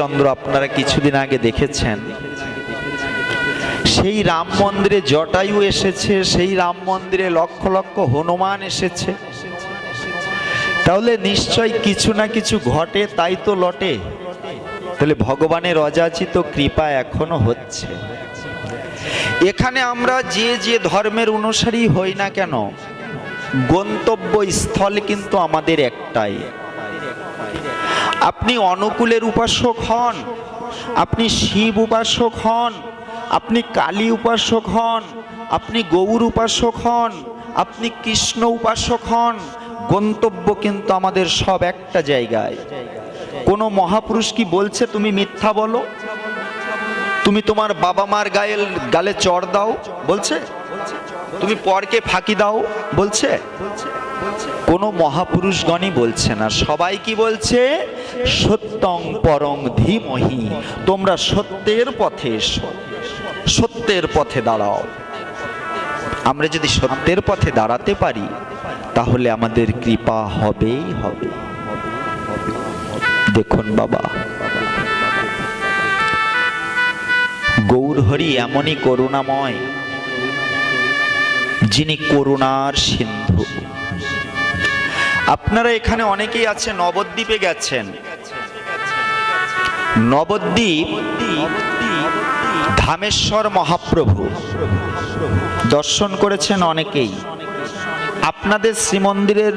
চন্দ্র আপনারা কিছুদিন আগে দেখেছেন, সেই রাম মন্দিরে জটায়ু এসেছে, সেই রাম মন্দিরে লক্ষ লক্ষ হনুমান এসেছে। তাহলে নিশ্চয় কিছু না কিছু ঘটে, তাই তো লটে। তাহলে ভগবানের অযাচিত কৃপা এখনো হচ্ছে। এখানে আমরা যে যে ধর্মের অনুসারী হই না কেন, গন্তব্য স্থল কিন্তু আমাদের একটাই। আপনি অনুকূলের উপাসক হন, আপনি শিব উপাসক হন, আপনি কালী উপাসক হন, আপনি গৌর উপাসক হন, আপনি কৃষ্ণ উপাসক হন, গন্তব্য কিন্তু আমাদের সব একটা জায়গায়। কোন মহাপুরুষ কি বলছে তুমি মিথ্যা বলো, তুমি তোমার বাবা মার গালে চড় দাও বলছে, তুমি পরকে ফাঁকি দাও বলছে? কোন মহাপুরুষগণই বলছে না। সবাই কি বলছে? সত্যং পরং ধীমহি, তোমরা সত্যের পথে এসো, সত্যের পথে দাঁড়াও। আমরা যদি সত্যের পথে দাঁড়াতে পারি তাহলে আমাদের কৃপা হবেই হবে। দেখুন বাবা, গৌরহরি এমনই করুণাময়, যিনি করুণার সিন্ধু। আপনারা এখানে অনেকেই আছে নবদ্বীপে গেছেন। নবদ্বীপ ধামেশ্বর মহাপ্রভু দর্শন করেছেন অনেকেই। আপনাদের শ্রীমন্দিরের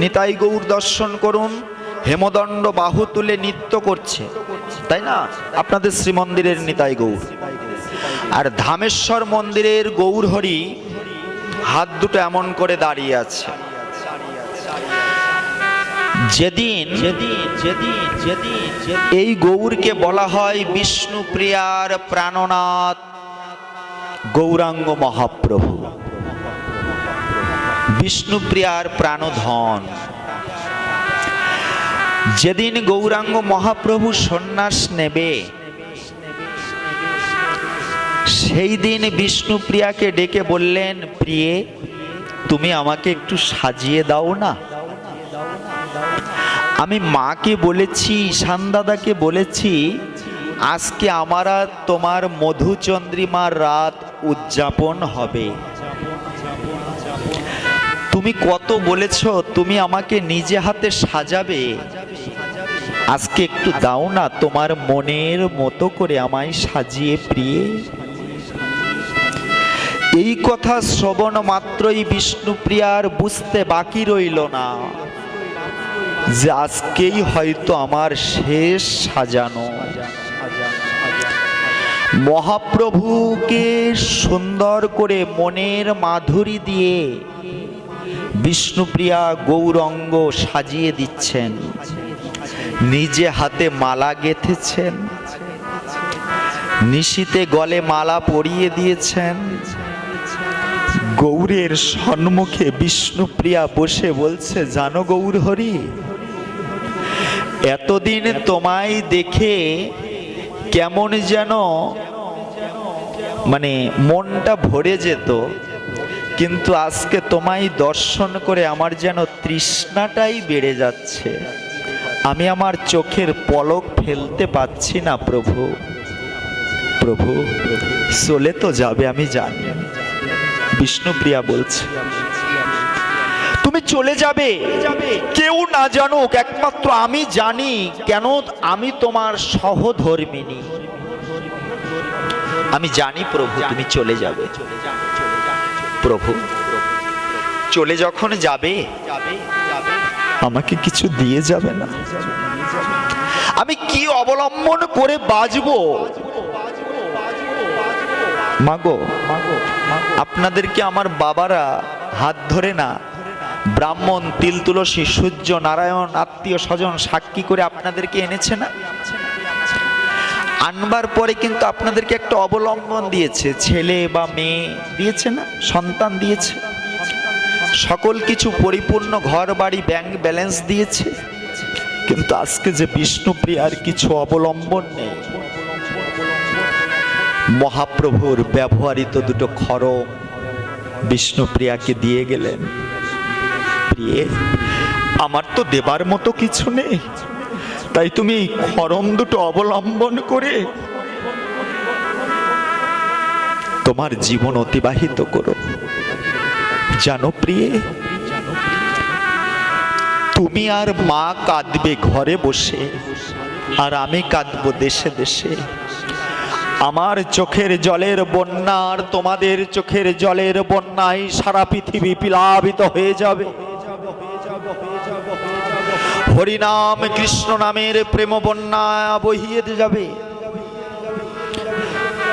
নিতাই গৌর দর্শন করুন, হেমদণ্ড বাহু তুলে নৃত্য করছে, তাই না? আপনাদের শ্রীমন্দিরের নিতাই গৌর। আর ধামেশ্বর মন্দিরের গৌরহরি হাত দুটো এমন করে দাঁড়িয়ে আছে। যেদিন এই গৌরকে বলা হয় বিষ্ণুপ্রিয়ার প্রাণনাথ গৌরাঙ্গ মহাপ্রভু, বিষ্ণুপ্রিয়ার প্রাণধন। যেদিন গৌরাঙ্গ মহাপ্রভু সন্ন্যাস নেবে, সেই দিন বিষ্ণুপ্রিয়াকে ডেকে বললেন, প্রিয়ে তুমি আমাকে একটু সাজিয়ে দাও না। আমি মাকে বলেছি, ঈশান দাদাকে বলেছি, আজকে আমার আর তোমার মধুচন্দ্রিমার রাত উদযাপন হবে। তুমি কত বলেছ তুমি আমাকে নিজে হাতে সাজাবে, আজকে একটু দাও না, তোমার মনের মতো করে আমায় সাজিয়ে প্রিয়ে। এই কথা শ্রবণ মাত্রই বিষ্ণুপ্রিয়ার বুঝতে বাকি রইল না যে আজকেই হয়তো আমার শেষ সাজানো। মহাপ্রভুকে সুন্দর করে মনের মাধুরী দিয়ে বিষ্ণুপ্রিয়া গৌরাঙ্গ সাজিয়ে দিচ্ছেন, নিজে হাতে মালা গেঁথেছেন, নিশীতে গলে মালা পরিয়ে দিয়েছেন। গৌরের সম্মুখে বিষ্ণুপ্রিয়া বসে বলছে, জানো গৌরহরি, এতদিন তোমায় দেখে কেমন যেন মনটা ভরে যেত, কিন্তু আজকে তোমায় দর্শন করে আমার যেন তৃষ্ণাটাই বেড়ে যাচ্ছে। আমি আমার চোখের পলক ফেলতে পাচ্ছি না প্রভু। প্রভু চলে তো যাবে আমি জানি, বিষ্ণুপ্রিয়া বলছে তুমি চলে যাবে, কেউ না জানুক, একমাত্র আমি জানি। কেন? আমি তোমার সহধর্মিনী, আমি জানি প্রভু তুমি চলে যাবে। প্রভু চলে যখন যাবে আমাকে কিছু দিয়ে যাবে না? আমি কি অবলম্বন করে বাঁচবো? মাগো, আপনাদেরকে আমার বাবারা হাত ধরে না ব্রাহ্মণ, তিল তুলসী, সূর্য নারায়ণ, আত্মীয় স্বজন সাক্ষী করে আপনাদেরকে এনেছে না? আনবার পরে কিন্তু আপনাদেরকে একটা অবলম্বন দিয়েছে, ছেলে বা মেয়ে দিয়েছে না, সন্তান দিয়েছে, সকল কিছু পরিপূর্ণ ঘর বাড়ি ব্যাংক ব্যালেন্স দিয়েছে। কিন্তু আজকে যে বিষ্ণুপ্রিয়ার কিছু অবলম্বন নেই। মহাপ্রভুর ব্যবহৃত দুটো খড়ম বিষ্ণুপ্রিয়াকে দিয়ে গেলেন, প্রিয়ে আমার তো দেবার মতো কিছু নেই, তাই তুমি এই খড়ম দুটো অবলম্বন করে তোমার জীবন অতিবাহিত করো। জানো প্রিয়ে, তুমি আর মা কাঁদবে ঘরে বসে, আর আমি কাঁদবো দেশে দেশে। আমার চোখের জলের বন্যা আর তোমাদের চোখের জলের বন্যায় সারা পৃথিবী প্লাবিত হয়ে যাবে। হরিনাম কৃষ্ণ নামের প্রেম বন্যা বহিয়ে যাবে।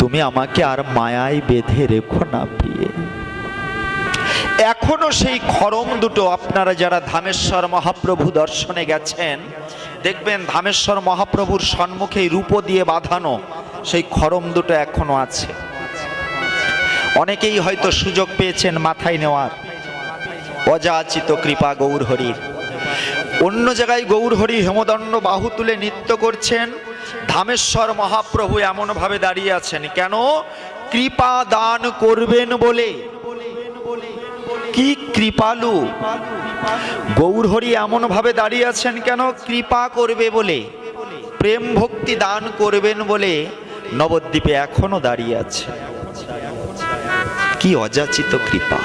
তুমি আমাকে আর মায়ায় বেঁধে রেখো না প্রিয়ে। এখনো সেই খড়ম দুটো, আপনারা যারা ধামেশ্বর মহাপ্রভু দর্শনে গেছেন দেখবেন ধামেশ্বর মহাপ্রভুর সম্মুখে রূপো দিয়ে বাঁধানো সেই খড়ম দুটো এখনো আছে। অনেকেই হয়তো সুযোগ পেয়েছেন মাথায় নেওয়ার। অযাচিত কৃপা গৌর হরির। অন্য জায়গায় গৌর হরি হেমদণ্ড বাহু তুলে নৃত্য করছেন, ধামেশ্বর মহাপ্রভু এমন ভাবে দাঁড়িয়ে আছেন। কেন? কৃপা দান করবেন বলে। কি কৃপালু গৌর হরি এমন ভাবে দাঁড়িয়ে আছেন কেন? কৃপা করবে বলে, প্রেম ভক্তি দান করবেন বলে নবদ্বীপে এখনো দাঁড়িয়ে আছে। কি অযাচিত কৃপা!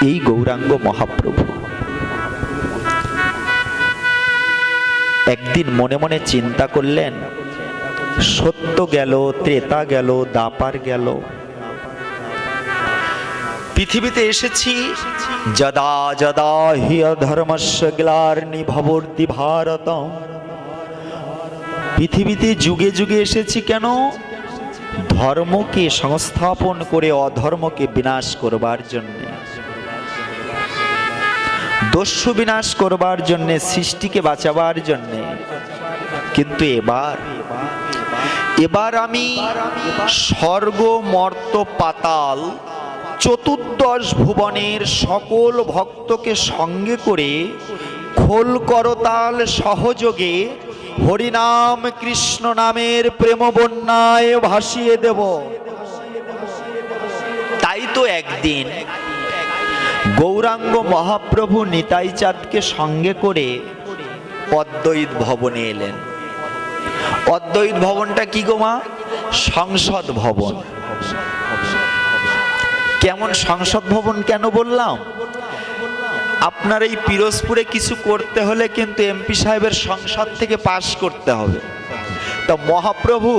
এই গৌরাঙ্গ মহাপ্রভু একদিন মনে মনে চিন্তা করলেন, সত্য গেল, ত্রেতা গেল, দ্বাপার গেল, পৃথিবীতে এসেছি যদা যদা হি অধর্মস্য গ্লার্নি ভবতি ভারতম। পৃথিবীতে যুগে যুগে এসেছি কেন? ধর্মকে সংস্থাপন করে অধর্মকে বিনাশ করবার জন্য, দস্যু বিনাশ করবার জন্য, সৃষ্টিকে বাঁচাবার জন্য। কিন্তু এবার আমি স্বর্গ মর্ত পাতাল চতুর্দশ ভুবনের সকল ভক্তকে সঙ্গে করে খোল করতাল সহযোগে হরিনাম কৃষ্ণ নামের প্রেম বন্যায় ভাসিয়ে দেব। তাই তো একদিন গৌরাঙ্গ মহাপ্রভু নিতাই চাঁদকে সঙ্গে করে অদ্বৈত ভবনে এলেন। অদ্বৈত ভবনটা কি গো মা? সংসদ ভবন। কেমন সংসদ ভবন কেন বললাম? আপনার এই পিরোজপুরে কিছু করতে হলে কিন্তু এমপি সাহেবের সংসদ থেকে পাশ করতে হবে। তো মহাপ্রভু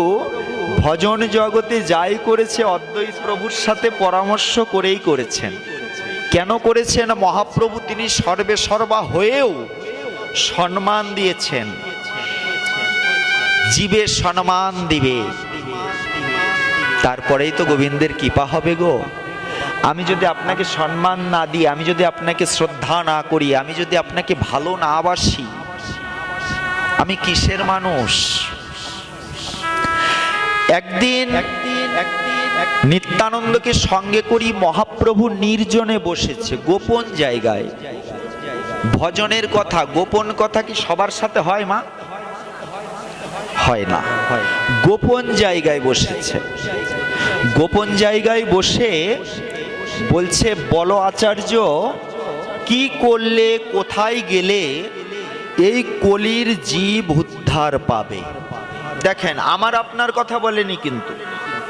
ভজন জগতে যাই করেছে অদ্বৈত প্রভুর সাথে পরামর্শ করেই করেছেন। কেন করেছেন? মহাপ্রভু তিনি সর্বে সর্বা হয়েও সম্মান দিয়েছেন। জীবে সম্মান দিবে, তারপরেই তো গোবিন্দের কৃপা হবে গো। আমি যদি আপনাকে সম্মান না দিই, আমি যদি আপনাকে শ্রদ্ধা না করি, আমি যদি আপনাকে ভালো না বাসি, আমি কিসের মানুষ? একদিন নিত্যানন্দকে সঙ্গে করি মহাপ্রভু নির্জনে বসেছে, গোপন জায়গায়। ভজনের কথা, গোপন কথা কি সবার সাথে হয় মা? হয় না। গোপন জায়গায় বসেছে। গোপন জায়গায় বসে বলছে, বলো আচার্য, কি করলে, কোথায় গেলে এই কলির জীব উদ্ধার পাবে? দেখেন, আমার আপনার কথা বলেনি, কিন্তু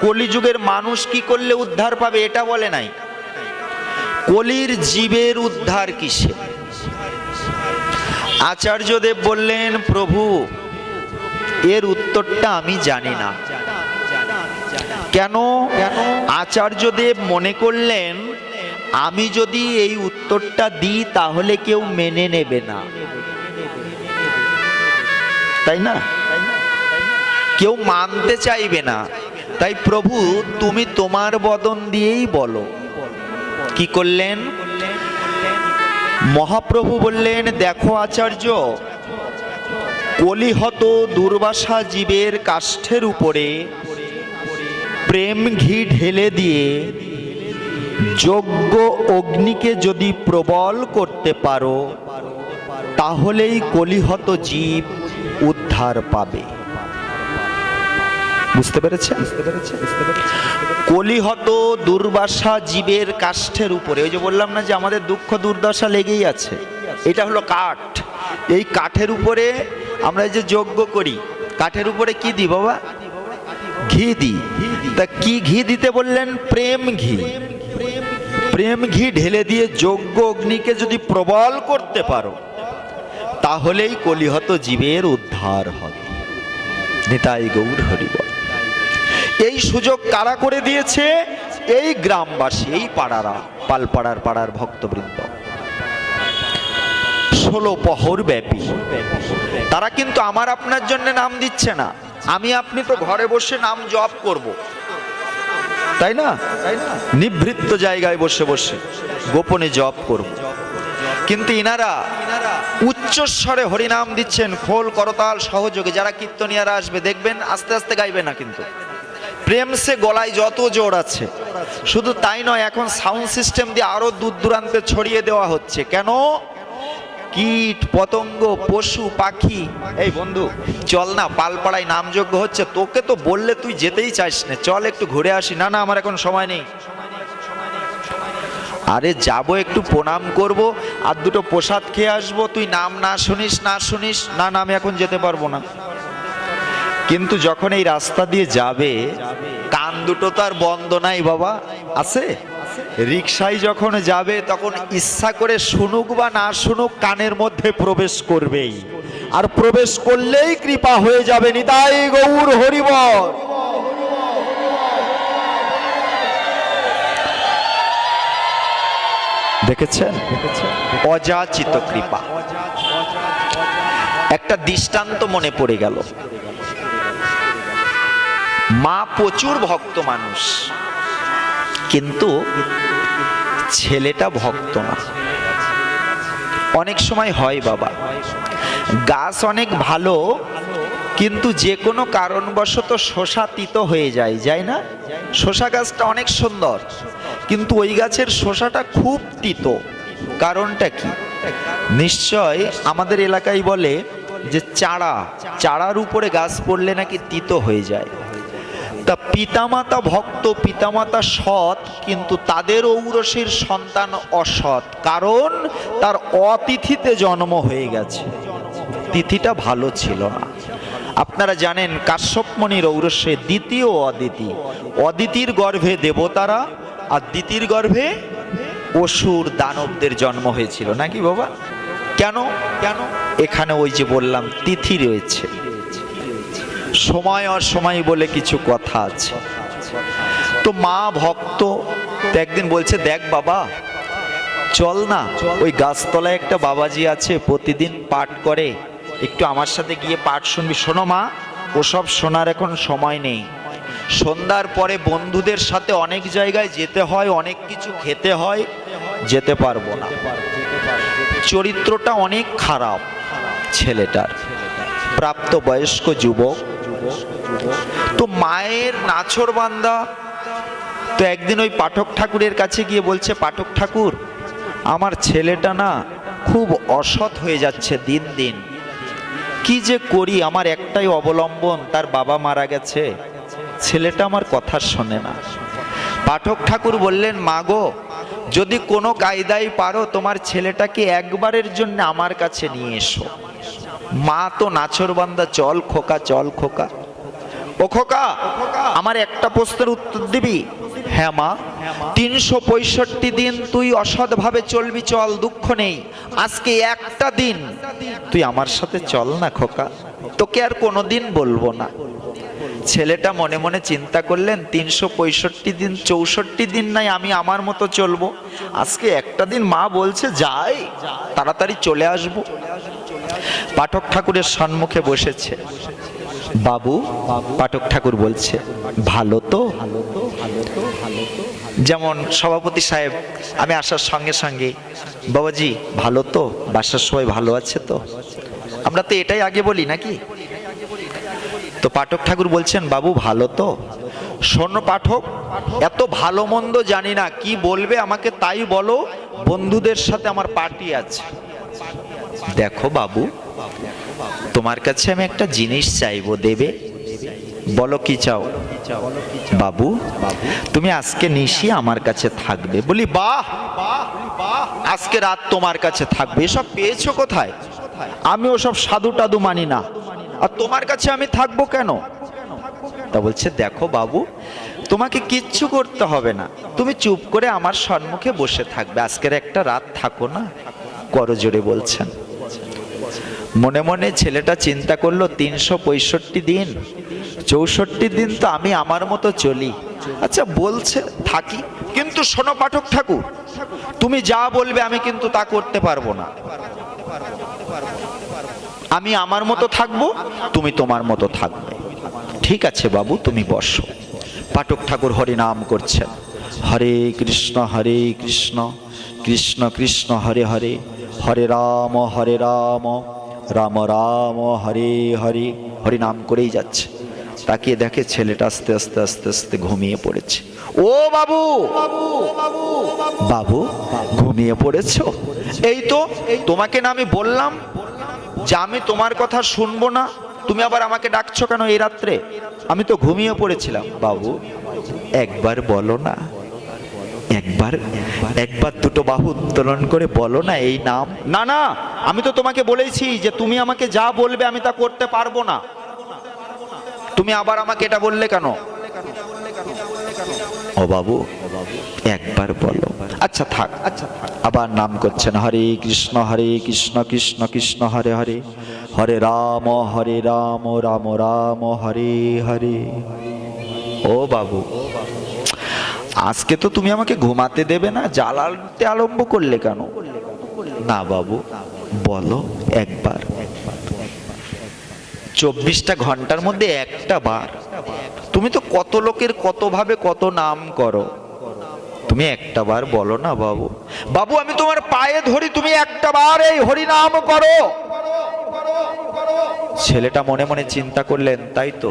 কলিযুগের মানুষ কি করলে উদ্ধার পাবে এটা বলে নাই। কলির জীবের উদ্ধার কিসে? আচার্যদেব বললেন, প্রভু এর উত্তরটা আমি জানি না। কেন? আচার্যদেব মনে করলেন আমি যদি এই উত্তরটা দিই তাহলে কেউ মেনে নেবে না, তাই না? কেউ মানতে চাইবে না। তাই প্রভু তুমি তোমার বদন দিয়েই বলো। কি করলেন? মহাপ্রভু বললেন, দেখো আচার্য, কলিহত দুর্বাসা জীবের কাষ্ঠের উপরে প্রেম ঘি ঢেলে দিয়ে যজ্ঞ অগ্নিকে যদি প্রবল করতে পারো তাহলেই কলিহত জীব উদ্ধার পাবে। বুঝতে পেরেছেন? কলিহত দুর্বাসা জীবের কাষ্ঠের উপরে, ওই যে বললাম না যে আমাদের দুঃখ দুর্দশা লেগেই আছে, এটা হলো কাঠ। এই কাঠের উপরে আমরা যে যজ্ঞ করি, কাঠের উপরে কি দিই বাবা? ঘি দিই। তা কি ঘি দিতে বললেন? প্রেম ঘি। প্রেম ঘি ঢেলে দিয়ে যজ্ঞ অগ্নিকে যদি প্রবল করতে পারো, তাহলেই কলিহত জীবের উদ্ধার হবে। নিতাই গৌর হরি বল। এই সুযোগ কারা করে দিয়েছে? এই গ্রামবাসী, এই পাড়ারা, পাড়ার ভক্তবৃন্দ। 16 প্রহর ব্যাপী তারা কিন্তু আমার আপনার জন্য নাম দিচ্ছে না। আমি আপনি তো ঘরে বসে নাম জপ করব, তাই না? নিভৃত জায়গায় বসে বসে গোপনে জপ করব, কিন্তু ইনারা উচ্চস্বরে হরিনাম দিচ্ছেন, খোল করতাল সহযোগে। যারা কীর্তনিয়ারা আসবে দেখবেন আস্তে আস্তে গাইবে না, কিন্তু প্রেম সে গলায় যত জোর আছে। শুধু তাই নয়, এখন সাউন্ড সিস্টেম দিয়ে আরো দূর দূরান্তে ছড়িয়ে দেওয়া হচ্ছে। কেন? কীট পতঙ্গ পশু পাখি, এই বন্ধু চল না, পালপাড়ায় নামযজ্ঞ হচ্ছে, তোকে তো বললে তুই যেতেই চাইস না, চল একটু ঘুরে আসি। না না, আমার এখন সময় নেই। আরে যাবো, একটু প্রণাম করব, আর দুটো প্রসাদ খেয়ে আসবো, তুই নাম না শুনিস না শুনিস। না না, আমি এখন যেতে পারবো না। কিন্তু যখন এই রাস্তা দিয়ে যাবে, কান দুটো তো আর বন্ধ নাই বাবা, আছে? রিকশায় যখন যাবে তখন ইচ্ছা করে শুনুক বা না শুনুক, কানের মধ্যে প্রবেশ করবেই, আর প্রবেশ করলেই কৃপা হয়ে যাবে। নিতাই গৌর হরি বল। দেখেছেন? অযাচিত কৃপা। একটা দৃষ্টান্ত মনে পড়ে গেল। মা প্রচুর ভক্ত মানুষ, কিন্তু ছেলেটা ভক্ত না। অনেক সময় হয় বাবা, গাছ অনেক ভালো, কিন্তু যে কোনো কারণবশত শসা তিতো হয়ে যায় না? শসা গাছটা অনেক সুন্দর, কিন্তু ওই গাছের শসাটা খুব তিতো। কারণটা কি? নিশ্চয় আমাদের এলাকায় বলে যে চারার উপরে গাছ পড়লে নাকি তিতো হয়ে যায়। তা পিতামাতা ভক্ত, পিতামাতা সৎ, কিন্তু তাদের ঔরসের সন্তান অসৎ, কারণ তার অতিথিতে জন্ম হয়ে গেছে, তিথিটা ভালো ছিল না। আপনারা জানেন কাশ্যপমণির ঔরসে দ্বিতীয় অদিতি, অদিতির গর্ভে দেবতারা, আর দ্বিতীর গর্ভে অসুর দানবদের জন্ম হয়েছিল নাকি বাবা? কেন? এখানে ওই যে বললাম তিথি রয়েছে, সময় অসময় বলে কিছু কথা আছে। তো মা ভক্ত তো একদিন বলছে, দেখ বাবা চল না, ওই গাছতলায় একটা বাবাজি আছে, প্রতিদিন পাঠ করে, একটু আমার সাথে গিয়ে পাঠ শুনবি। শোনো মা, ওসব শোনার এখন সময় নেই। সন্ধ্যার পরে বন্ধুদের সাথে অনেক জায়গায় যেতে হয়, অনেক কিছু খেতে হয়, যেতে পারবো না। চরিত্রটা অনেক খারাপ ছেলেটার, প্রাপ্তবয়স্ক যুবক। তো মায়ের নাছর বান্দা। তো একদিন ওই পাঠক ঠাকুরের কাছে গিয়ে বলছে, পাঠক ঠাকুর, আমার ছেলেটা না খুব অসৎ হয়ে যাচ্ছে দিন দিন, কি যে করি, আমার একটাই অবলম্বন, তার বাবা মারা গেছে, ছেলেটা আমার কথা শোনে না। পাঠক ঠাকুর বললেন, মা গো, যদি কোনো কায়দায় পারো তোমার ছেলেটাকে একবারের জন্য আমার কাছে নিয়ে এসো। মা তো নাছরবান্দা, চল খোকা, চল খোকা। ও খোকা, আমার একটা প্রশ্নের উত্তর দিবি? হ্যাঁ মা। 365 দিন তুই অসৎভাবে চলবি, চল, দুঃখ নেই, আজকে একটা দিন তুই আমার সাথে চল না খোকা, তোকে আর কোনোদিন বলবো না। ছেলেটা মনে মনে চিন্তা করলেন, 365 দিন 64 দিন নাই আমি আমার মতো চলবো, আজকে একটা দিন মা বলছে যাই, তাড়াতাড়ি চলে আসবো। পাঠক ঠাকুরের সম্মুখে বসেছে। বাবু, পাঠক ঠাকুর বলছে, ভালো তো? যেমন সভাপতি সাহেব আমি আসার সঙ্গে সঙ্গে, বাবাজি ভালো তো, বাসার সবাই ভালো আছে তো? আমরা তো এটাই আগে বলি নাকি? তো পাঠক ঠাকুর বলছেন, বাবু ভালো তো? শোনো পাঠক, এত ভালো মন্দ জানি না, কি বলবে আমাকে তাই বলো, বন্ধুদের সাথে আমার পার্টি আছে। দেখো বাবু, তোমার কাছে আমি একটা জিনিস চাইবো, দেবে? বলো কি চাও? বাবু তুমি আজকে নিশি আমার কাছে থাকবে। বলি বাহ, আজকে রাত তোমার কাছে থাকবে, এসব পেয়েছো কোথায়? আমি ওসব সাধু টাধু মানি না, আর তোমার কাছে আমি থাকবো কেন? তা বলছে, দেখো বাবু, তোমাকে কিচ্ছু করতে হবে না, তুমি চুপ করে আমার সম্মুখে বসে থাকবে, আজকের একটা রাত থাকো না। করজোড়ে বলছেন। মনে মনে ছেলেটা চিন্তা করলো, 365 দিন, 64 দিন তো আমি আমার মতো চলি। আচ্ছা বলছে থাকি, কিন্তু শোনো পাঠক ঠাকুর, তুমি যা বলবে আমি কিন্তু তা করতে পারবো না। আমি আমার মতো থাকবো, তুমি তোমার মতো থাকবে। ঠিক আছে বাবু, তুমি বসো। পাঠক ঠাকুর হরিনাম করছেন, হরে কৃষ্ণ কৃষ্ণ কৃষ্ণ হরে হরে, হরে রাম রাম রাম হরে হরে। হরিনাম করেই যাচ্ছে। তাকিয়ে দেখে ছেলেটা আস্তে আস্তে আস্তে আস্তে ঘুমিয়ে পড়েছে। ও বাবু, বাবু ঘুমিয়ে পড়েছো? এই তো, তোমাকে না আমি বললাম যে আমি তোমার কথা শুনবো না, তুমি আবার আমাকে ডাকছো কেন এই রাত্রে? আমি তো ঘুমিয়ে পড়েছিলাম। বাবু একবার বলো না, একবার দুটো বাহু উত্তোলন করে বলো না এই নাম। না না, আমি তো তোমাকে বলেছি যে তুমি আমাকে যা বলবে আমি তা করতে পারবো না, তুমি আবার আমাকে এটা বললে কেন? ও বাবু একবার বলো। আচ্ছা থাক। আবার নাম করছেন, হরে কৃষ্ণ কৃষ্ণ কৃষ্ণ হরে হরে, হরে রাম রাম রাম হরে হরে। ও বাবু, আজকে তো তুমি আমাকে ঘুমাতে দেবে না, জ্বালাতে আরম্ভ করলে কেন? না বাবু বলো একবার। 24টা ঘন্টার মধ্যে একটা বার। তুমি তো কত লোকের কত ভাবে কত নাম করো, তুমি একটা বার বলো না বাবু। বাবু আমি তোমার পায়ে ধরি, তুমি একটা বার এই হরি নাম করো। ছেলেটা মনে মনে চিন্তা করলেন, তাই তো,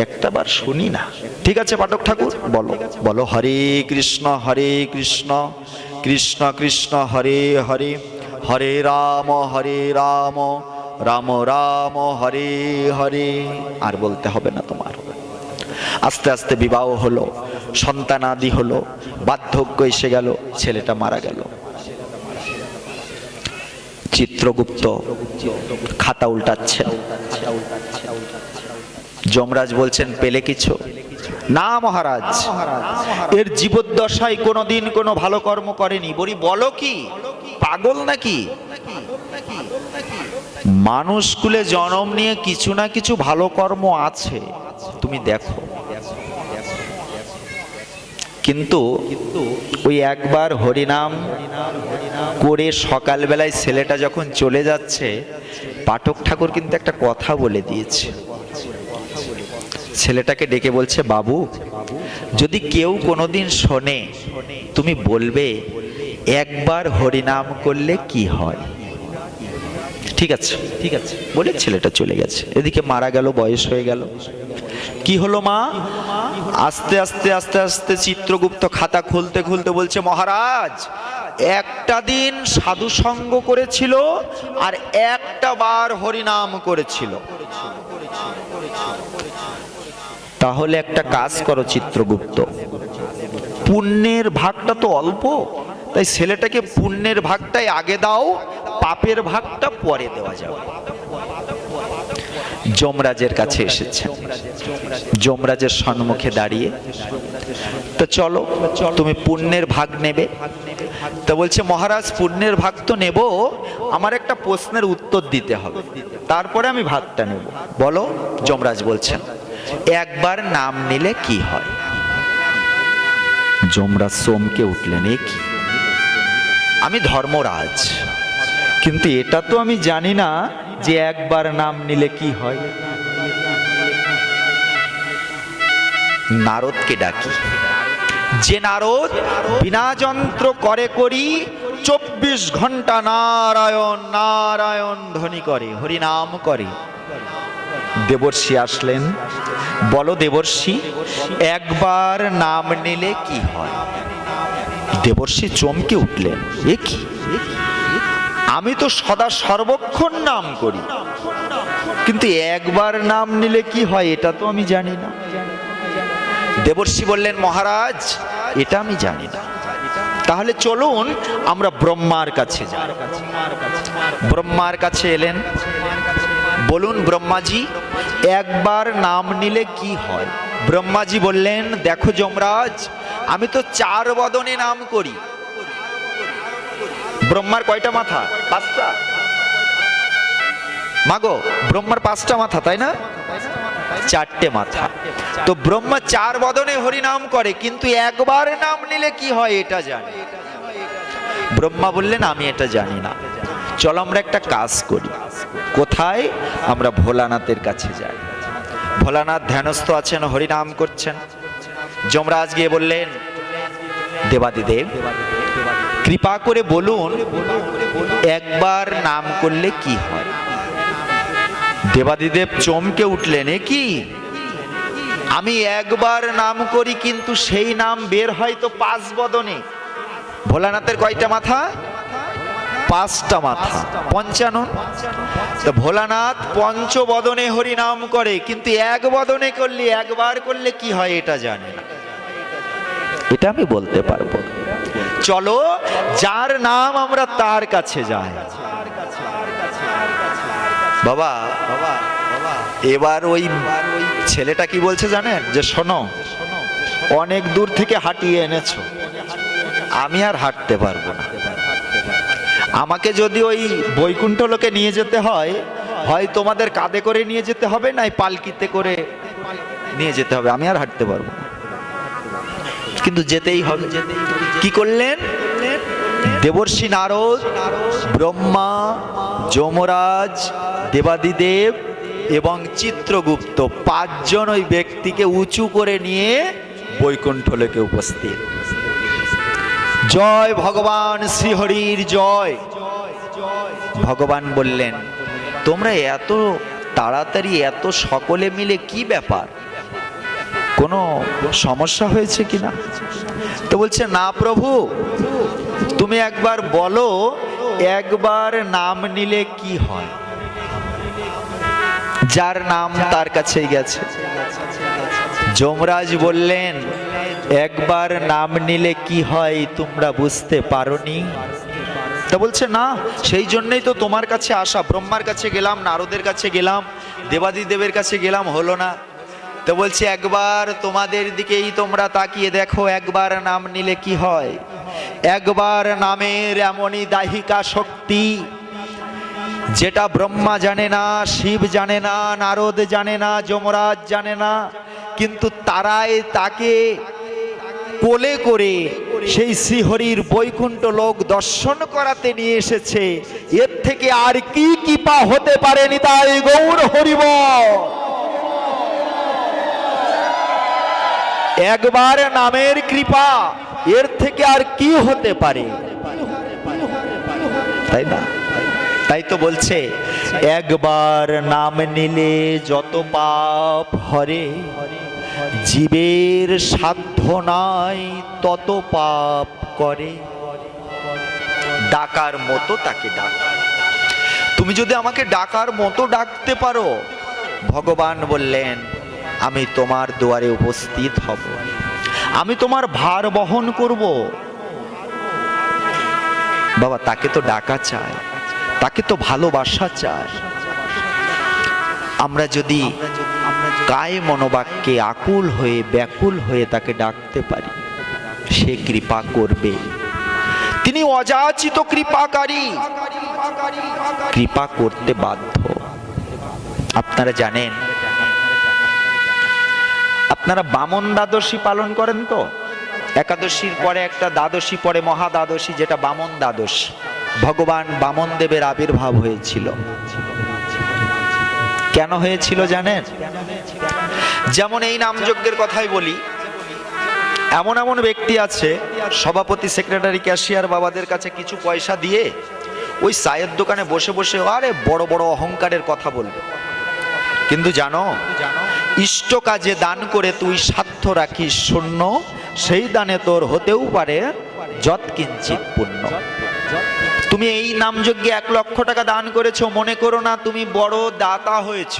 একটা বার শুনি না। ঠিক আছে পাঠক ঠাকুর বলো, বলো হরে কৃষ্ণ কৃষ্ণ কৃষ্ণ হরে হরে, হরে রাম রাম রাম হরে হরে। আর বলতে হবে না তোমার। আস্তে আস্তে বিবাহ হলো, সন্তানাদি হলো, বার্ধক্য এসে গেল, ছেলেটা মারা গেল। চিত্রগুপ্ত খাতা উল্টাচ্ছেন। যমরাজ বলছেন, পেলে কিছু? না মহারাজ, এর জীবদ্দশায় কোনোদিন কোনো ভালো কর্ম করেনি। বলি বলো কি, পাগল নাকি? মানুষ কুলে জন্ম নিয়ে কিছু না কিছু ভালো কর্ম আছে, তুমি দেখো। কিন্তু ওই একবার হরিনাম করে সকালবেলায় ছেলেটা যখন চলে যাচ্ছে, পাঠক ঠাকুর কিন্তু একটা কথা বলে দিয়েছে। ছেলেটাকে ডেকে বলছে, বাবু যদি কেউ কোনোদিন শোনে, তুমি বলবে একবার হরিনাম করলে কি হয়। ঠিক আছে বলে ছেলেটা চলে গেছে। এদিকে মারা গেল, বয়স হয়ে গেল। কি হলো মা? আস্তে আস্তে আস্তে আস্তে চিত্রগুপ্ত খাতা খুলতে খুলতে বলছে, মহারাজ একটা দিন সাধু সঙ্গ করেছিল আর একটা বার হরিনাম করেছিল। তাহলে একটা কাজ করো চিত্রগুপ্ত, পুণ্যের ভাগটা তো অল্প, তাই ছেলেটাকে পুণ্যের ভাগটাই আগে দাও, পাপের ভাগটা পরে দেওয়া যাবে। যমরাজের কাছে এসেছে, যমরাজের সম্মুখে দাঁড়িয়ে, তো চলো তুমি পুণ্যের ভাগ নেবে। তা বলছে, মহারাজ পুণ্যের ভাগ তো নেব, আমার একটা প্রশ্নের উত্তর দিতে হবে, তারপরে আমি ভাগটা নেব। বলো। যমরাজ বলছেন, একবার নাম নিলে কি হয়? যমরাজ চমকে উঠলেন, এ কি? আমি ধর্মরাজ, কিন্তু এটা তো আমি জানি না যে একবার নাম নিলে কি হয়। নারদকে ডাকি। যে নারদ বিনা যন্ত্র করে করি 24 ঘন্টা নারায়ণ নারায়ণ ধ্বনি করে, হরিনাম করে। দেবর্ষি আসলেন। বলো দেবর্ষি, একবার নাম নিলে কি হয়? দেবর্ষি চমকে উঠলেন, এ কি? আমি তো সদা সর্বক্ষণ নাম করি, কিন্তু একবার নাম নিলে কি হয় এটা তো আমি জানি না। দেবর্ষি বললেন, মহারাজ এটা আমি জানি না। তাহলে চলুন আমরা ব্রহ্মার কাছে যাই। ব্রহ্মার কাছে এলেন, বলুন ব্রহ্মাজি একবার নাম নিলে কি হয়? ব্রহ্মাজি বললেন, দেখো যমরাজ, আমি তো 4 বদনে নাম করি। ব্রহ্মার কয়টা মাথা? 5টা। মাগো, ব্রহ্মার 5টা মাথা, তাই না? 4টে মাথা। তো ব্রহ্মা 4 বদনে হরি নাম করে, কিন্তু একবার নাম নিলে কি হয় এটা জানে। ব্রহ্মা বললেন, আমি এটা জানি না, চলো আমরা একটা কাজ করি। কোথায়? আমরা ভোলানাথের কাছে যাই। ভোলানাথ ধ্যানস্থ আছেন, হরি নাম করছেন। যমরাজ গিয়ে বললেন, দেবাদিদেব কৃপা করে বলুন একবার নাম করলে কি হয়? দেবাদিদেব চমকে উঠলেন, এ কি? আমি একবার নাম করি, কিন্তু সেই নাম বের হয় তো 5 বদনে। ভোলানাথের কয়টা মাথা? 5টা মাথা, 55। তো ভোলানাথ 5 বদনে হরি নাম করে, কিন্তু 1 বদনে করলে, একবার করলে কি হয় এটা জানে না। এটা আমি বলতে পারবো। চলো যার নাম আমরা তার কাছে যাই। বাবা এবার ওই ছেলেটা কি বলছে জানেন? যে শোনো, অনেক দূর থেকে হাঁটিয়ে এনেছো, আমি আর হাঁটতে পারবো না। আমাকে যদি ওই বৈকুণ্ঠ লোকে নিয়ে যেতে হয়, হয় তোমাদের কাঁধে করে নিয়ে যেতে হবে, নাই পালকিতে করে নিয়ে যেতে হবে, আমি আর হাঁটতে পারবো না, কিন্তু যেতেই হবে। কি করলেন? দেবর্ষি নারদ, ব্রহ্মা, যমরাজ, দেবাদিদেব এবং চিত্রগুপ্ত 5 জন ওই ব্যক্তিকে উঁচু করে নিয়ে বৈকুণ্ঠ লোকে উপস্থিত। জয় ভগবান শ্রীহরির জয়। ভগবান বললেন, তোমরা এত তাড়াতাড়ি, এত সকলে মিলে কি ব্যাপার? কোনো সমস্যা হয়েছে কিনা? তো বলছে, না প্রভু, তুমি একবার বলো একবার নাম নিলে কি হয়? যার নাম তার কাছেই গেছে। যমরাজ বললেন, একবার নাম নিলে কি হয় তোমরা বুঝতে পারোনি? তা বলছে, না, সেই জন্যই তো তোমার কাছে আসা। ব্রহ্মার কাছে গেলাম, নারদের কাছে গেলাম, দেবাদিদেবের কাছে গেলাম, হলো না। তো বলছে, একবার তোমাদের দিকেই তোমরা তাকিয়ে দেখো, একবার নাম নিলে কি হয়। একবার নামের এমনই দাহিকা শক্তি, যেটা ব্রহ্মা জানে না, শিব জানে না, নারদ জানে না, যমরাজ জানে না, কিন্তু তারাই তাকে কোলে করে সেই শ্রীহরির বৈকুণ্ঠ লোক দর্শন করাতে নিয়ে এসেছে। এর থেকে আর কি কৃপা হতে পারে? নিতাই গৌর হরিবল। একবার নামের কৃপা, এর থেকে আর কি হতে পারে? তাই না? তাই তো বলছে, একবার নাম নিলে যত পাপ হরে, জীবের সাধ্য নাই তত পাপ করে। ডাকার মতো তাকে ডাক। তুমি যদি আমাকে ডাকার মতো ডাকতে পারো, ভগবান বললেন, আমি তোমার দুয়ারে উপস্থিত হব, আমি তোমার ভার বহন করব। বাবা, তাকে তো ডাকা চায়, তাকে তো ভালোবাসা চায়। আমরা যদি কায় মনোবাক্যে আকুল হয়ে, ব্যাকুল হয়ে তাকে ডাকতে পারি, সে কৃপা করবে। তিনি অযাচিত কৃপাকারী, কৃপা করতে বাধ্য। আপনারা জানেন, আপনারা বামন দ্বাদশী পালন করেন তো? একাদশীর পরে একটা দ্বাদশী পরে, মহা দ্বাদশী, যেটা বামন দ্বাদশী। ভগবান বামন দেবের আবির্ভাব হয়েছিল। কেন হয়েছিল জানেন? যেমন এই নামযজ্ঞের কথাই বলি, এমন এমন ব্যক্তি আছে, সভাপতি, সেক্রেটারি, ক্যাশিয়ার বাবাদের কাছে কিছু পয়সা দিয়ে ওই চায়ের দোকানে বসে বসে আরে বড় বড় অহংকারের কথা বলবে। কিন্তু জানো, ইষ্ট কাজে দান করে তুই স্বার্থ রাখিস শূন্য, সেই দানে তোর হতেও পারে যৎকিঞ্চিৎ পুণ্য। তুমি এই নামযজ্ঞে 1 লক্ষ টাকা দান করেছো, মনে করো না তুমি বড় দাতা হয়েছ।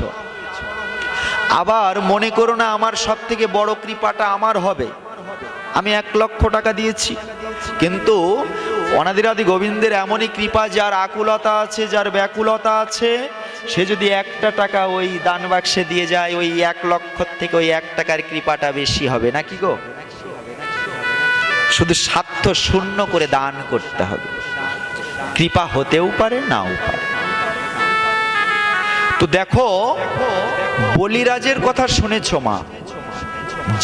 আবার মনে করো না আমার সব থেকে বড় কৃপাটা আমার হবে। আমি 1 লক্ষ টাকা দিয়েছি, কিন্তু অনাদিরাদি গোবিন্দের এমনই কৃপা, যার আকুলতা আছে, যার ব্যাকুলতা আছে, সে যদি 1টা টাকা ওই দান বাক্সে দিয়ে যায়, ওই 1 লক্ষ থেকে ওই 1 টাকার কৃপাটা বেশি হবে নাকি গো? শুধু স্বার্থ শূন্য করে দান করতে হবে, কৃপা হতেও পারে নাও পারে। তো দেখো, বলিরাজের কথা শুনেছ মা,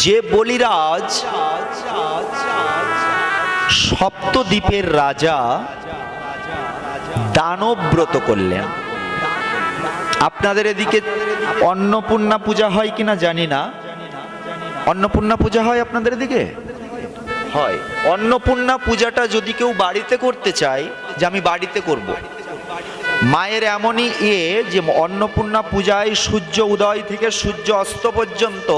যে বলিরাজ সপ্তদ্বীপের রাজা দানবব্রত করলেন। আপনাদের এদিকে অন্নপূর্ণা পূজা হয় কিনা জানি না, অন্নপূর্ণা পূজা হয় আপনাদের এদিকে? হয়। অন্নপূর্ণা পূজাটা যদি কেউ বাড়িতে করতে চায়, যে আমি বাড়িতে করব, মায়ের এমনই যে অন্নপূর্ণা পূজায় সূর্য উদয় থেকে সূর্য অস্ত পর্যন্ত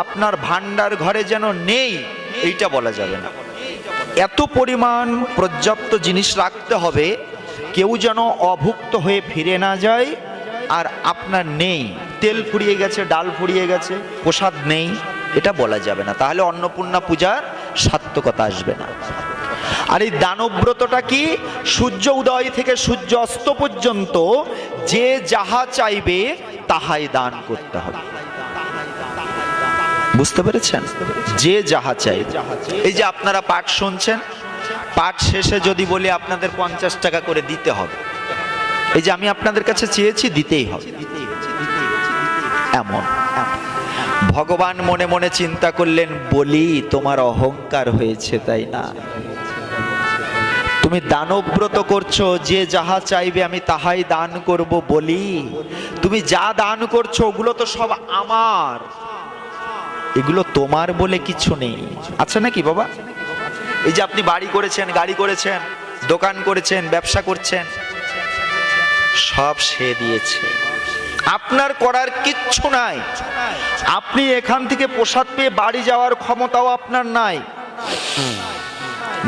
আপনার ভান্ডার ঘরে যেন নেই, এইটা বলা যাবে না। এত পরিমাণ পর্যাপ্ত জিনিস রাখতে হবে, কেউ যেন অভুক্ত হয়ে ফিরে না যায়। আর আপনার নেই, তেল ফুরিয়ে গেছে, ডাল ফুরিয়ে গেছে, প্রসাদ নেই, এটা বলা যাবে না, তাহলে অন্নপূর্ণা পূজার সার্থকতা আসবে না। আর এই দানব্রতটা কি? সূর্য উদয় থেকে সূর্য অস্ত পর্যন্ত যে যাহা চাইবে তাহাই দান করতে হবে। বুঝতে পেরেছেন? যে যাহা চাইবে। এই যে আপনারা পাঠ শুনছেন, পাঠ শেষে যদি বলি আপনাদের 50 টাকা করে দিতে হবে, এই যে আমি আপনাদের কাছে চেয়েছি, দিতেই হবে। এমন ভগবান মনে মনে চিন্তা করলেন, বলি তোমার অহংকার হয়েছে তাই না? তুমি দানব্রত করছো, যে যাহা চাইবে আমি তাহাই দান করব বলি, তুমি যা দান করছো ওগুলো তো সব আমার, এগুলো তোমার বলে কিছু নেই। আচ্ছা নাকি বাবা? এই যে আপনি বাড়ি করেছেন, গাড়ি করেছেন, দোকান করেছেন, ব্যবসা করছেন, সব সে দিয়েছে, আপনার করার কিচ্ছু নাই। আপনি এখান থেকে প্রসাদ পেয়ে বাড়ি যাওয়ার ক্ষমতাও আপনার নাই।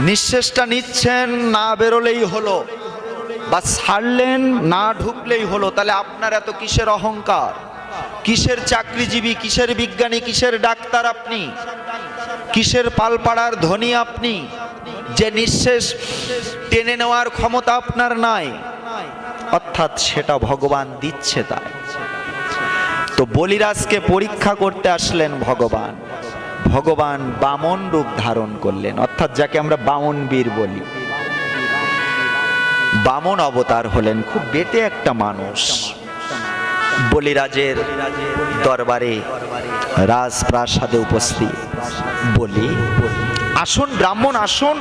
নিঃশ্বাসটা নিচ্ছেন, না বেরোলেই হলো, বা ছাড়লেন, না ঢুকলেই হলো, তাহলে আপনার এত কিসের অহংকার? কিসের চাকরিজীবী, কিসের বিজ্ঞানী, কিসের ডাক্তার আপনি? কিসের পালপাড়ার ধনী আপনি, যে নিঃশ্বাস টেনে নেওয়ার ক্ষমতা আপনার নাই? অর্থাৎ সেটা ভগবান দিচ্ছে তাই। তো বলিরাজকে পরীক্ষা করতে আসলেন ভগবান। ভগবান বামন রূপ ধারণ করলেন, অর্থাৎ যাকে আমরা বামন বীর বলি। বামন অবতার হলেন, খুব বেটে একটা মানুষ। বলিরাজের দরবারে রাজপ্রাসাদে উপস্থিত। বলি, আসুন ব্রাহ্মণ আসুন,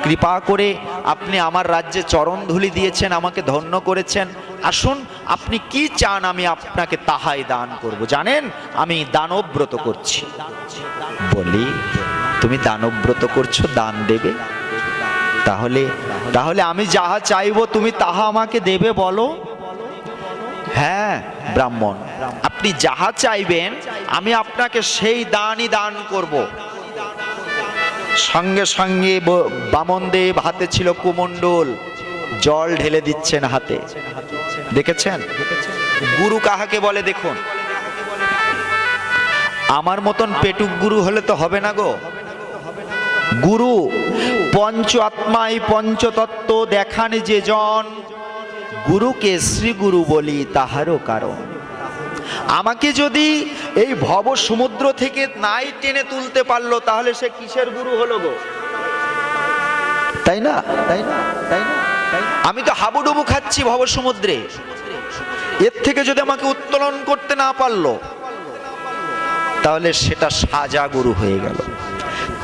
কৃপা করে আপনি আমার রাজ্যে চরণ ধুলি দিয়েছেন, আমাকে ধন্য করেছেন, আসুন আপনি কি চান আমি আপনাকে তাহাই দান করব। জানেন আমি দানব্রত করছি। বলি, তুমি দানব্রত করছো, দান দেবে? তাহলে তাহলে আমি যাহা চাইবো তুমি তাহা আমাকে দেবে বলো? হ্যাঁ ব্রাহ্মণ, আপনি যাহা চাইবেন আমি আপনাকে সেই দানই দান করব। সঙ্গে সঙ্গে বামনদেব হাতে ছিল কুমণ্ডল, জল ঢেলে দিচ্ছেন হাতে। দেখেছেন গুরু কাহাকে বলে? দেখুন, আমার মতন পেটুক গুরু হলে তো হবে না গো। গুরু পঞ্চ আত্মায় পঞ্চতত্ত্ব দেখান যে জন, গুরুকে শ্রী গুরু বলি তাহারও কারণ। আমাকে যদি এই ভব সমুদ্র থেকে নাই টেনে তুলতে পারলো, তাহলে সে কিসের গুরু হলো গো? তাই না? তাই না? তাই না? আমি তো হাবুডুবু খাচ্ছি ভব সমুদ্রে, এর থেকে যদি আমাকে উত্তোলন করতে না পারলো, তাহলে সেটা সাজা গুরু হয়ে গেল।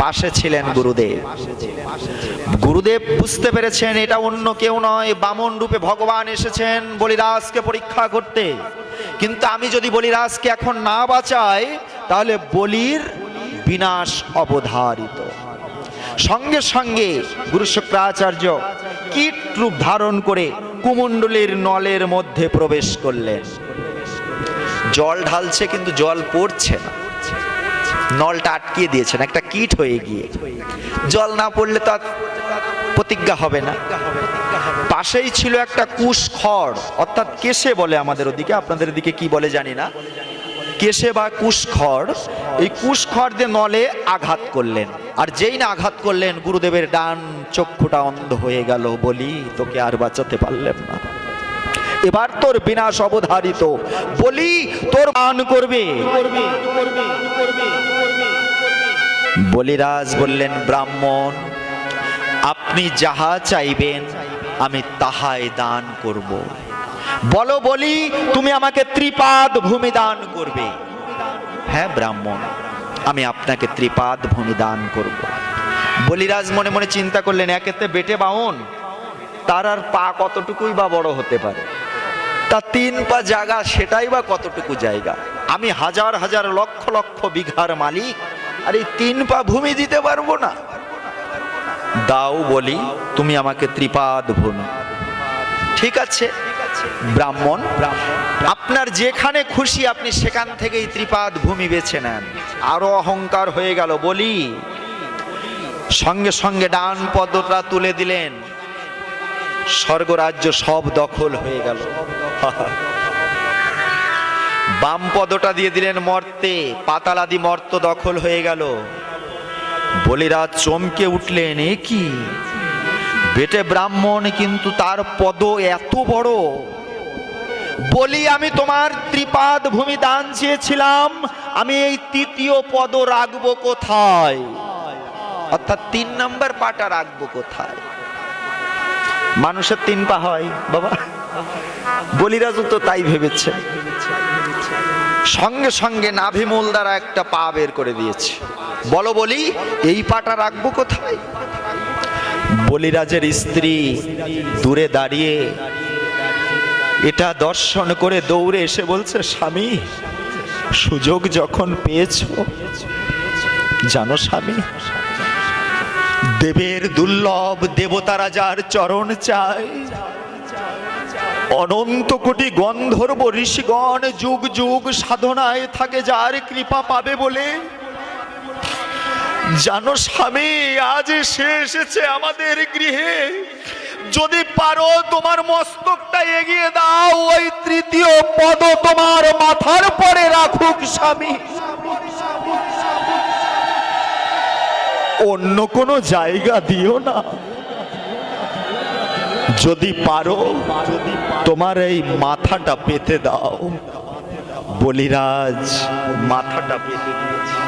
পাশে ছিলেন গুরুদেব। গুরুদেব বুঝতে পেরেছেন এটা অন্য কেউ নয়, বামন রূপে ভগবান এসেছেন বলিরাজকে পরীক্ষা করতে। কিন্তু আমি যদি বলিরাজকে এখন না বাঁচাই, তাহলে বলির বিনাশ অবধারিত। সঙ্গে সঙ্গে গুরু শুক্রাচার্য কীট রূপ ধারণ করে কুমণ্ডলীর নলের মধ্যে প্রবেশ করলেন। জল ঢালছে কিন্তু জল পড়ছে না, নলটা আটকিয়ে দিয়েছেন একটা কীট হয়ে গিয়ে। জল না পড়লে তো প্রতিজ্ঞা হবে না। পাশেই ছিল একটা কুশ খড়, অর্থাৎ কেশে বলে আমাদের ওদিকে, আপনাদের দিকে কি বলে জানি না, কেশে বা কুশ খড়। এই কুশ খড় দিয়ে নলে আঘাত করলেন। আর যেই না আঘাত করলেন, গুরুদেবের ডান চক্ষুটা অন্ধ হয়ে গেল। বলি, তোকে আর বাঁচাতে পারলাম না, এবার তোর বিনাশ অবধারিত। বলি, তোর দান করবে। বলিরাজ বললেন, ব্রাহ্মণ, আপনি যাহা চাইবেন আমি তাহাই দান করব। বলো বলি, তুমি আমাকে ত্রিপাদ ভূমি দান করবে? হ্যাঁ ব্রাহ্মণ, আমি আপনাকে ত্রিপাদ ভূমি দান করব। বলিরাজ মনে মনে চিন্তা করলেন, একেতে বেটে বাহন, তার আর পা কতটুকুই বা বড় হতে পারে, তা 3 পা জায়গা, সেটাই বা কতটুকু জায়গা। আমি হাজার হাজার লক্ষ লক্ষ বিঘার মালিক, আর এই 3 পা ভূমি দিতে পারবো না। দাও বলি, তুমি আমাকে ত্রিপাদ ভূমি। ঠিক আছে ব্রাহ্মণ, আপনার যেখানে খুশি আপনি সেখান থেকেই ত্রিপাদ ভূমি বেছে নেন। আরো অহংকার হয়ে গেল। বলি সঙ্গে সঙ্গে ডান পদটা তুলে দিলেন, স্বর্গরাজ্য সব দখল হয়ে গেল। বাম পদটা দিয়ে দিলেন মর্তে, পাতালাদি মর্ত দখল হয়ে গেল। বলিরাজ চমকে উঠলেন, এ কি, বেটে ব্রাহ্মণ কিন্তু তার পদ এত বড়। বলি, আমি তোমার ত্রিপাদ ভূমি দান চেয়েছিলাম, আমি এই 3য় পদ রাখবো কোথায়? অর্থাৎ 3 নম্বর পাটা রাখবো কোথায়? মানুষের 3 পা হয় বাবা, বলিরাজও তো তাই ভেবেছে। সঙ্গে সঙ্গে নাভিমূল দ্বারা একটা পা বের করে দিয়েছে। বলো বলি, এই পাটা রাখবো কোথায়? বলিরাজের স্ত্রী দূরে দাঁড়িয়ে এটা দর্শন করে দৌড়ে এসে বলছে, স্বামী, সুযোগ যখন পেয়েছো, জানো স্বামী, দেবের দুর্লভ দেবতারা যার চরণ চায়, অনন্ত কোটি গন্ধর্ব ঋষিগণ যুগ যুগ সাধনায় থাকে যার কৃপা পাবে বলে, জানো স্বামী, আজ সে এসেছে আমাদের গৃহে। যদি পারো তোমার মস্তকটা এগিয়ে দাও, ওই 3য় পদ তোমার মাথার পরে রাখুক স্বামী, অন্য কোনো জায়গা দিও না। যদি পারো তোমার এই মাথাটা পেতে দাও। বলিরাজ মাথাটা পেতে দিয়েছে,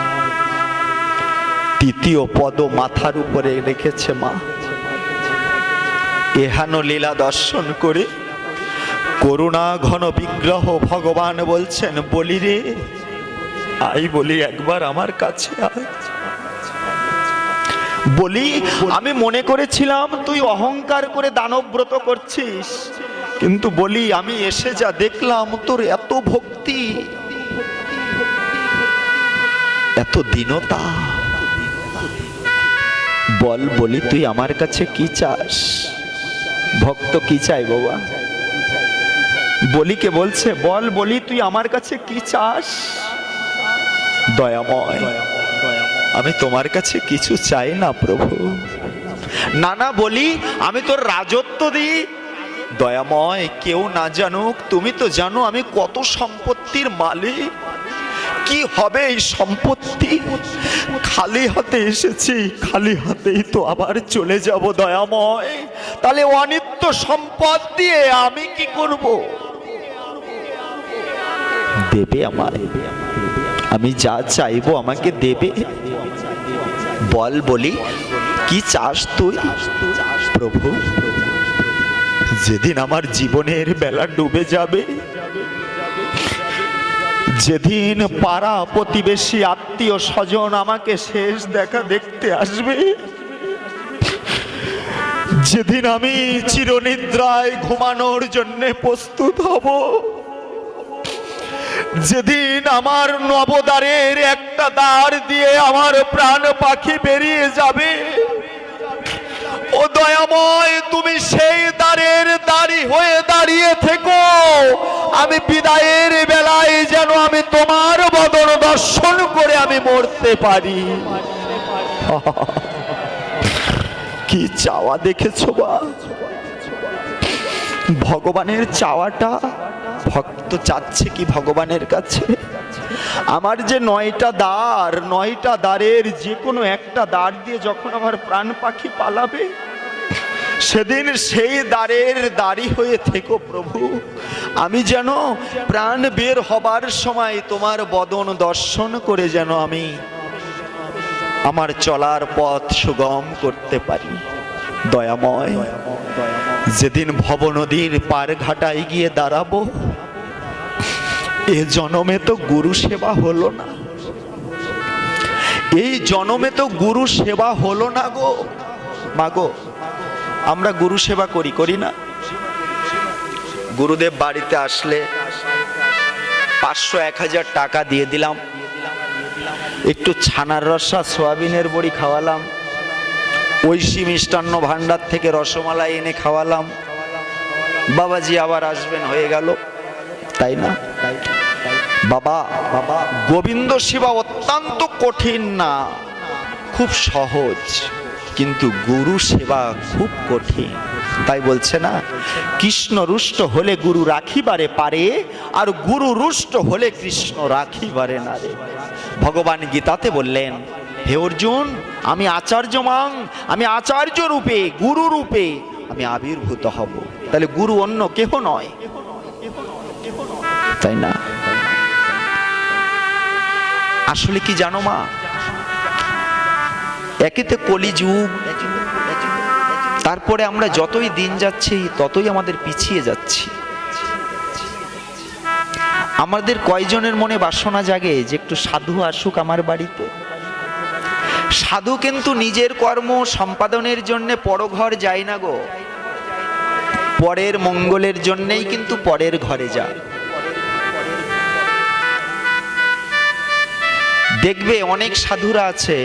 3য় পদ মাথার উপরে রেখেছে। মা, এহেন লীলা দর্শন করে করুণা ঘন বিগ্রহ ভগবান বলছেন, বলি রে, আই বলি, একবার আমার কাছে আয়। বলি, আমি মনে করেছিলাম তুই অহংকার করে দানব্রত করছিস, কিন্তু বলি আমি এসে যা দেখলাম, তোর এত ভক্তি, এত দীনতা। বল বলি, তুই আমার কাছে কি চাস? ভক্ত কি চাই বাবা? বলিকে বলছে, বল বলি, তুই আমার কাছে কি চাস? দয়াময়, আমি তোমার কাছে কিছু চাই না প্রভু। না না বলি, আমি তোর রাজত্ব দিই। দয়াময়, কেউ না জানুক, তুমি তো জানো আমি কত সম্পত্তির মালিক। কি হবে এই সম্পত্তি? খালি হাতে এসেছি, খালি হাতেই তো আবার চলে যাব দয়াময়। তাহলে অনিত্য সম্পদ দিয়ে আমি কি করব? দেবে আমায়, আমি যা চাইবো আমাকে দেবে। বল বলি, কি চাস তুই? প্রভু, যেদিন আমার জীবনের বেলা ডুবে যাবে, যেদিন পাড়া প্রতিবেশী আত্মীয় স্বজন আমাকে শেষ দেখা দেখতে আসবে, যেদিন আমি চিরনিদ্রায় ঘুমানোর জন্য প্রস্তুত হব, যেদিন আমার নবদ্বারের একটা দ্বার দিয়ে আমার প্রাণ পাখি বেরিয়ে যাবে, ও দয়াময়, তুমি সেই দ্বারের দাঁড়ি হয়ে দাঁড়িয়ে থেকো। আমি বিদায়ের বেলায় যেন আমি তোমার বদন দর্শন করে আমি মরতে পারি। কি চাওয়া দেখেছো বা? ভগবানের চাওয়াটা ভক্ত চাচ্ছে কি ভগবানের কাছে? আমার যে 9টা দ্বার, 9টা দ্বারের যে কোনো একটা দ্বার দিয়ে যখন আমার প্রাণ পাখি পালাবে, সেদিন সেই দ্বারের দ্বারী হয়ে থেকো প্রভু। আমি যেন প্রাণ বের হবার সময় তোমার বদন দর্শন করে যেন আমি আমার চলার পথ সুগম করতে পারি। দয়াময়, যেদিন ভব নদীর পার ঘাটায় গিয়ে দাঁড়াবো, এ জনমে তো গুরু সেবা হলো না, এই জনমে তো গুরু সেবা হলো না গো। মাগো, আমরা গুরু সেবা করি না? গুরুদেব বাড়িতে আসলে 500-1000 টাকা দিয়ে দিলাম, একটু ছানার রসা সোয়াবিনের বড়ি খাওয়ালাম, ঐশী মিষ্টান্ন ভান্ডার থেকে রসমালাই এনে খাওয়ালাম, বাবাজি আবার আসবেন, হয়ে গেল, তাই না? বাবা, গোবিন্দ সেবা অত্যন্ত কঠিন না, খুব সহজ, কিন্তু গুরু সেবা খুব কঠিন। তাই বলছে না, কৃষ্ণ রুষ্ট হলে গুরু রাখিবারে পারে, আর গুরু রুষ্ট হলে কৃষ্ণ রাখিবারে না রে। ভগবান গীতাতে বললেন, হে অর্জুন, আমি আচার্য মাং, আমি আচার্য রূপে, গুরু রূপে আমি আবির্ভূত হব। তাহলে গুরু অন্য কেহ নয়, তাই না? আসলে কি জানো মা, একেতে কলিযুগ, তারপরে আমরা যতই দিন যাচ্ছি ততই আমাদের পিছিয়ে যাচ্ছি। আমাদের কয়জনের মনে বাসনা জাগে যে একটু সাধু আসুক আমার বাড়িতে? সাধু কিন্তু নিজের কর্ম সম্পাদনের জন্য পরঘর যায় না গো, পরের মঙ্গলের জন্যই কিন্তু পরের ঘরে যায়। দেখবে অনেক সাধুরা আছে,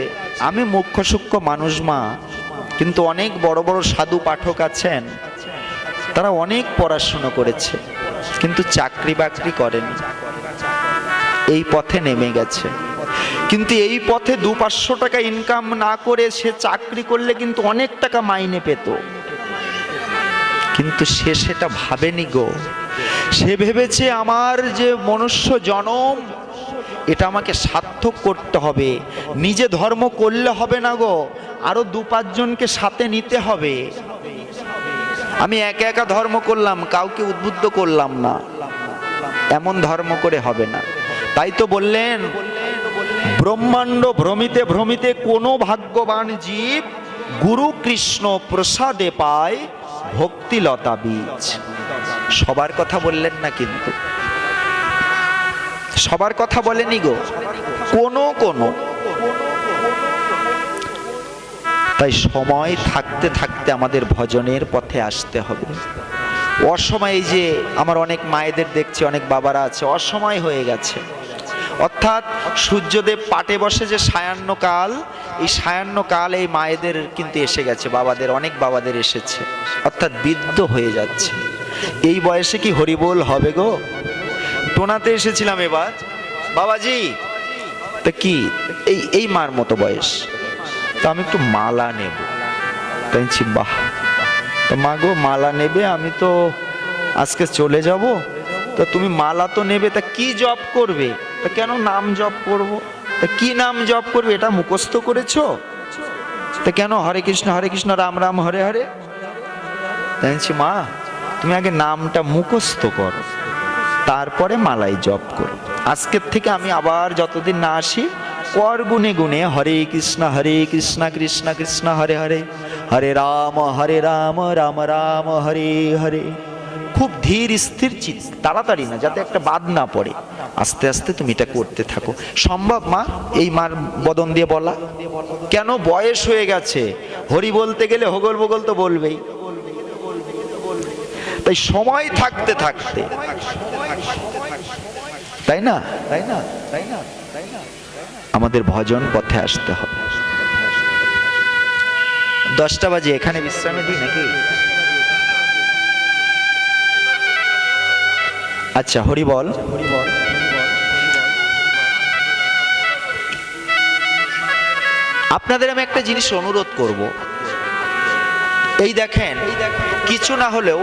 আমি মুখ্য সূক্ষ্ম মানুষ মা, কিন্তু অনেক বড় বড় সাধু পাঠক আছেন, তারা অনেক পড়াশোনা করেছে কিন্তু চাকরি বাকরি করেনি, এই পথে নেমে গেছে। কিন্তু এই পথে 200-500 টাকা ইনকাম না করে সে চাকরি করলে কিন্তু অনেক টাকা মাইনে পেত, কিন্তু সে সেটা ভাবেনি গো। সে ভেবেছে আমার যে মনুষ্য জনম, এটা আমাকে সার্থক করতে হবে, নিজে ধর্ম করলে হবে না গো, আরো 2-5 জনকে সাথে নিতে হবে। আমি একা একা ধর্ম করলাম, কাউকে উদ্বুদ্ধ করলাম না, এমন ধর্ম করে হবে না। তাই তো বললেন, ব্রহ্মাণ্ড ভ্রমিতে ভ্রমিতে কোন ভাগ্যবান জীব গুরু কৃষ্ণ প্রসাদে পায় ভক্তিলতা বীজ। সবার কথা বললেন না, কিন্তু সবার কথা বলেনি গো, কোন। তাই সময় থাকতে থাকতে আমাদের ভজনের পথে আসতে হবে। অসময়, এই যে আমার অনেক মায়েদের দেখছি, অনেক বাবারা আছে, অসময় হয়ে গেছে, অর্থাৎ সূর্যদেব পাটে বসে যে সায়ান্ন কাল, এই সায়ান্ন কাল এই মায়েদের কিন্তু এসে গেছে, বাবাদের, অনেক বাবাদের এসেছে, অর্থাৎ বৃদ্ধ হয়ে যাচ্ছে। এই বয়সে কি হরিবোল হবে গো? টোনাতে এসেছিলাম এবার, বাবাজি তা কি এই মার মতো বয়স, তো আমি একটু মালা নেব। তাইছি বাহ, তো মা গো মালা নেবে, আমি তো আজকে চলে যাব, তো তুমি মালা তো নেবে, তা কি জপ করবে? তা কেন নাম জপ করব? তা কি নাম জপ করবে? এটা মুখস্থ করেছো? তা কেন হরে কৃষ্ণ রাম রাম হরে হরে? তাইছি মা, তুমি আগে নামটা মুখস্থ করো, তারপরে মালাই জপ করো। আজকের থেকে আমি আবার যতদিন না আসি, কর গুনে গুনে হরে কৃষ্ণ কৃষ্ণ কৃষ্ণ হরে হরে, হরে রাম রাম রাম হরে হরে। খুব ধীর স্থির চিত, তাড়াতাড়ি না, যাতে একটা বাদ না পড়ে, আস্তে আস্তে তুমি এটা করতে থাকো। সম্ভব মা এই মার বদন দিয়ে বলা? কেন, বয়স হয়ে গেছে, হরি বলতে গেলে হগল বগল তো বলবেই। তাই সময় থাকতে থাকতে, তাই না আমাদের ভজন পথে আসতে হবে। 10টা বাজে, এখানে বিশ্রামে দিই নাকি? আচ্ছা, হরি বল। আপনাদের আমি একটা জিনিস অনুরোধ করব, এই দেখেন, কিছু না হলেও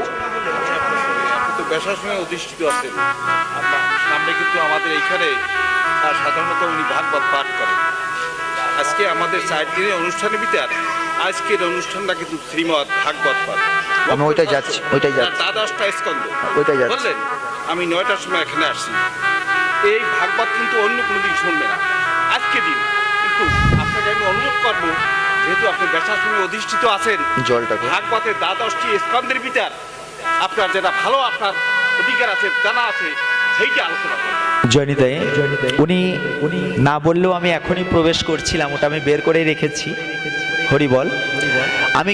পেশার সঙ্গে অধিষ্ঠিত আছে, সামনে কিন্তু আমাদের এইখানে সাধারণত উনি ভাগবত পাঠ করেন। আজকে আমাদের 4 দিনের অনুষ্ঠানের ভিতর আজকের অনুষ্ঠানটা কিন্তু শ্রীমৎ ভাগবত পাঠ। আমি ওইটাই যাচ্ছি। দ্বাদশটা স্কন্ধ ওইটাই যাচ্ছি। বললেন আমি 9টার সময় এখানে আসছি। এই ভাগবত কিন্তু অন্য কোনো দিন শুনবে না, আজকে দিন। কিন্তু আপনাকে আমি অনুরোধ করবো, যেহেতু আপনি বেশাসনে অধিষ্ঠিত আছেন, জলটাকে ভাগবতের 12টি স্কন্ধের ভিতর আপনার যেটা ভালো আপনার অধিকার আছে, জানা আছে, সেইটা আলোচনা করবেন। জয়নিতাই উনি না বললেও আমি এখনই প্রবেশ করছিলাম, ওটা আমি বের করে রেখেছি। হরি বল। আমি